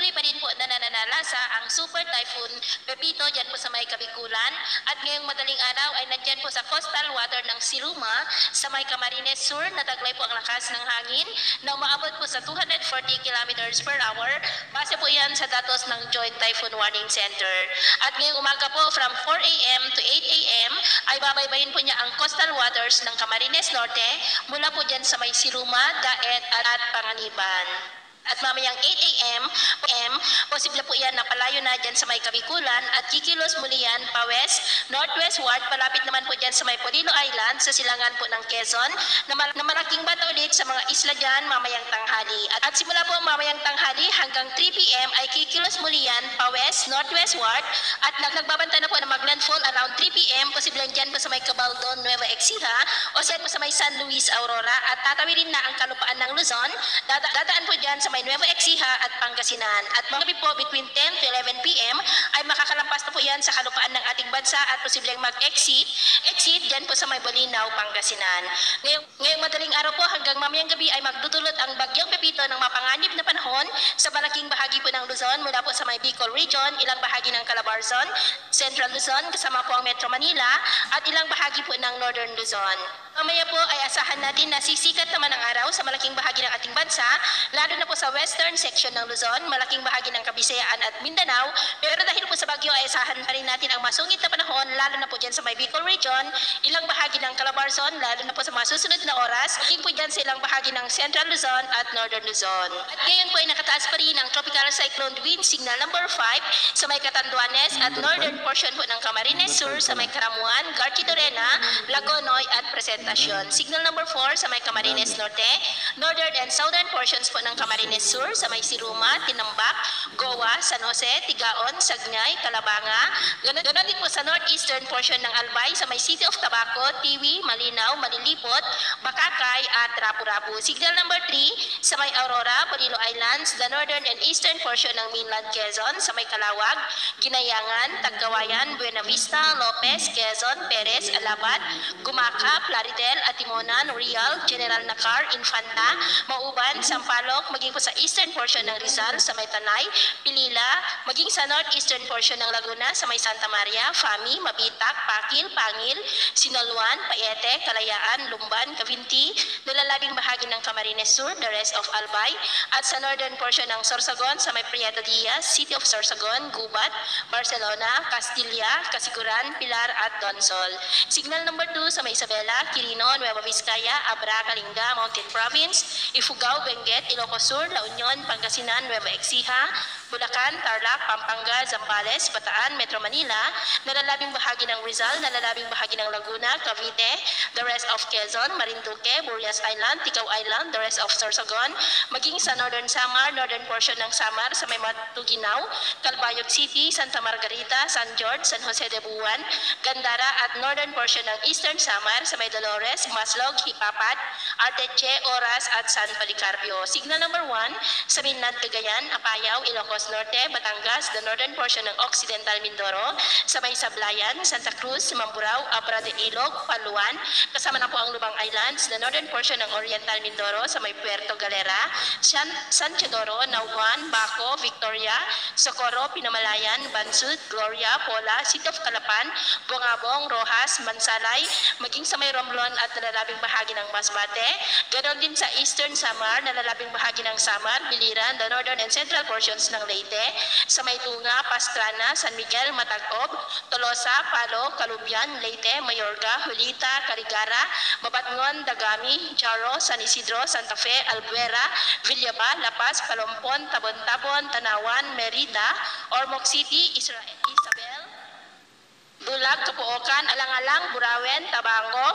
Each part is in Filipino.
patuloy pa rin po na nananalasa ang Super Typhoon Pepito dyan po sa may Kabikulan. At ngayong madaling araw ay nandyan po sa coastal water ng Siruma sa may Camarines Sur. Nataglay po ang lakas ng hangin na umaabot po sa 240 kilometers per hour. Base po yan sa datos ng Joint Typhoon Warning Center. At ngayong umaga po from 4 a.m. to 8 a.m. ay babaybayin po niya ang coastal waters ng Camarines Norte mula po dyan sa may Siruma, Daet at Panganiban. At mamayang 8 a.m. posible po yan na palayo na dyan sa may Kabikulan at kikilos muli yan pa west, northwestward, palapit naman po dyan sa may Polillo Island sa silangan po ng Quezon na malaking bata ulit sa mga isla dyan mamayang tanghali. At simula po mamayang tanghali hanggang 3 p.m. ay kikilos muli yan pa west, northwestward at nagbabanta na po na maglandfall around 3 p.m. posible dyan po sa may Cabaldon, Nueva Ecija o po sa may San Luis, Aurora at tatawirin na ang kalupaan ng Luzon. Dadaan po dyan sa may Nueva Ecija at Pangasinan. At mga gabi po between 10 to 11 p.m. ay makakalampas na po yan sa kalupaan ng ating bansa at posibleng mag-exit dyan po sa may Bolinao, Pangasinan. Ngayong madaling araw po hanggang mamayang gabi ay magdudulot ang bagyong Pepito ng mapanganib na panahon sa malaking bahagi po ng Luzon mula po sa may Bicol Region, ilang bahagi ng Calabarzon, Central Luzon kasama po ang Metro Manila at ilang bahagi po ng Northern Luzon. Mamaya po ay asahan natin na sisikat naman ang araw sa malaking bahagi ng ating bansa, lalo na po sa western section ng Luzon, malaking bahagi ng Kabisayaan at Mindanao. Pero dahil po sa bagyo ay asahan pa rin natin ang masungit na panahon, lalo na po dyan sa may Bicol Region, ilang bahagi ng Calabarzon, lalo na po sa mga susunod na oras, maging po dyan sa ilang bahagi ng Central Luzon at Northern Luzon. At ngayon po ay nakataas pa rin ang Tropical Cyclone Wind Signal number 5 sa may Catanduanes at northern portion po ng Camarines Sur sa may Caramuan, Garchidorena, Lagonoy at Presentacion. Signal number 4 sa may Camarines Norte, northern and southern portions po ng Camarines Sur sa may Siruma, Tinambak, Goa, San Jose, Tigaon, Sagnay, Calabanga. Ganon din po sa northeastern portion ng Albay sa may City of Tabaco, Tiwi, Malinaw, Malilipot, Bakakay at Rapu-Rapu. Signal number 3 sa may Aurora, Polillo Islands, the northern and eastern portion ng mainland Quezon sa may Calawag, Ginayangan, Tagkawayan, Buena Vista, Lopez, Quezon, Perez, Alabat, Gumaca, Plaridel, Atimonan, Real, General Nakar, Infanta, Mauban, Sampaloc, maging po sa eastern portion ng Rizal sa may Tanay, Pilila, maging sa northeastern portion ng Laguna sa may Santa Maria, Fami, Mabitak, Pakil, Pangil, Sinaloan, Paete, Kalayaan, Lumban, Cavinti, nilalabing bahagi ng Camarines Sur, the rest of Albay, at sa northern portion ng Sorsogon sa may Prieto Diaz, City of Sorsogon, Gubat, Barcelona, Castilla, Casiguran, Pilar at Donsol. Signal number 2 sa may Isabela, Quirino, Nueva Vizcaya, Abra, Kalinga, Mountain Province, Ifugao, Benguet, Ilocos Sur, La Union, Pangasinan, Nueva Ecija, Bulacan, Tarlac, Pampanga, Zambales, Bataan, Metro Manila, nalalabing bahagi ng Rizal, nalalabing bahagi ng Laguna, Cavite, the rest of Quezon, Marinduque, Burias Island, Ticao Island, the rest of Sorsogon, maging sa Northern Samar, northern portion ng Samar sa may Matuginaw, Calbayog City, Santa Margarita, San George, San Jose de Buwan, Gandara at northern portion ng Eastern Samar sa may Dolores, Maslog, Hipapat, Arteche, Oras at San Policarpio. Signal number 1 sa mainland Cagayan, Apayao, Ilocos Norte, Batangas, the northern portion ng Occidental Mindoro, sa may Sablayan, Santa Cruz, Mamburao, Abra de Ilog, Paluan, kasama na po ang Lubang Islands, the northern portion ng Oriental Mindoro, sa may Puerto Galera, San Teodoro, Nauan, Baco, Victoria, Socorro, Pinamalayan, Bansud, Gloria, Pola, City of Calapan, Bongabong, Rojas, Mansalay, maging sa may Romblon at nalalabing bahagi ng Masbate, ganon din sa Eastern Samar, nalalabing bahagi ng Samar, Biliran, the northern and central portions ng Leyte, sa may Tunga, Pastrana, San Miguel, Matagob, Tolosa, Palo, Calubian, Leyte, Mayorga, Hulita, Carigara, Mabatngon, Dagami, Jaro, San Isidro, Santa Fe, Albuera, Villaba, La Paz, Palompon, Tabon-Tabon, Tanawan, Merida, Ormoc City, Isabel, Bulag, Kapuokan, Alang-Alang, Burawen, Tabango,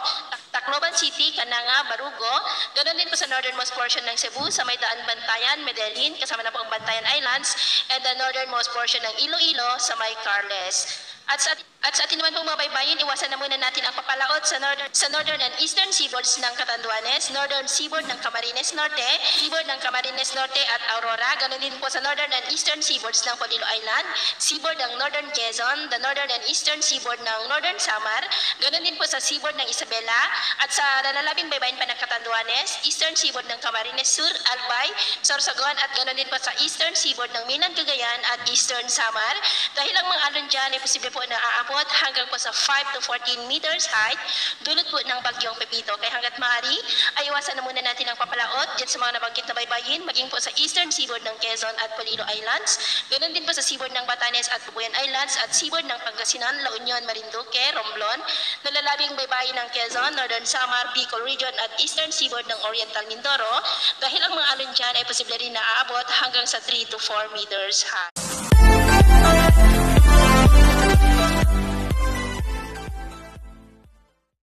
Tacloban City, Cananga, Barugo, ganoon din po sa northernmost portion ng Cebu, sa may Daan Bantayan, Medellin, kasama na po ang Bantayan Islands, and the northernmost portion ng Iloilo sa may Carles. At sa At sa atin naman pong mga baybayin, iwasan na muna natin ang papalaot sa northern and eastern seaboards ng Catanduanes, northern seaboard ng Camarines Norte, seaboard ng Camarines Norte at Aurora, ganoon din po sa northern and eastern seaboards ng Polillo Island, seaboard ng northern Quezon, the northern and eastern seaboard ng northern Samar, ganoon din po sa seaboard ng Isabela, at sa nalalabing baybayin pa ng Catanduanes, eastern seaboard ng Camarines Sur, Albay, Sorsogon, at ganoon din po sa eastern seaboard ng Minan, Cagayan at eastern Samar. Dahil ang mga alon dyan ay posible po na aabot hanggang po sa 5 to 14 meters height, dulot po ng bagyong Pepito. Kaya hanggat maaari, ay iwasan na muna natin ang papalaot dyan sa mga nabanggit na baybayin, maging po sa eastern seaboard ng Quezon at Polillo Islands, ganoon din po sa seaboard ng Batanes at Bubuyan Islands at seaboard ng Pangasinan, La Union, Marinduque, Romblon, nalalabing baybayin ng Quezon, Northern Samar, Bicol Region at eastern seaboard ng Oriental Mindoro, dahil ang mga alon dyan ay posible rin na aabot hanggang sa 3 to 4 meters high.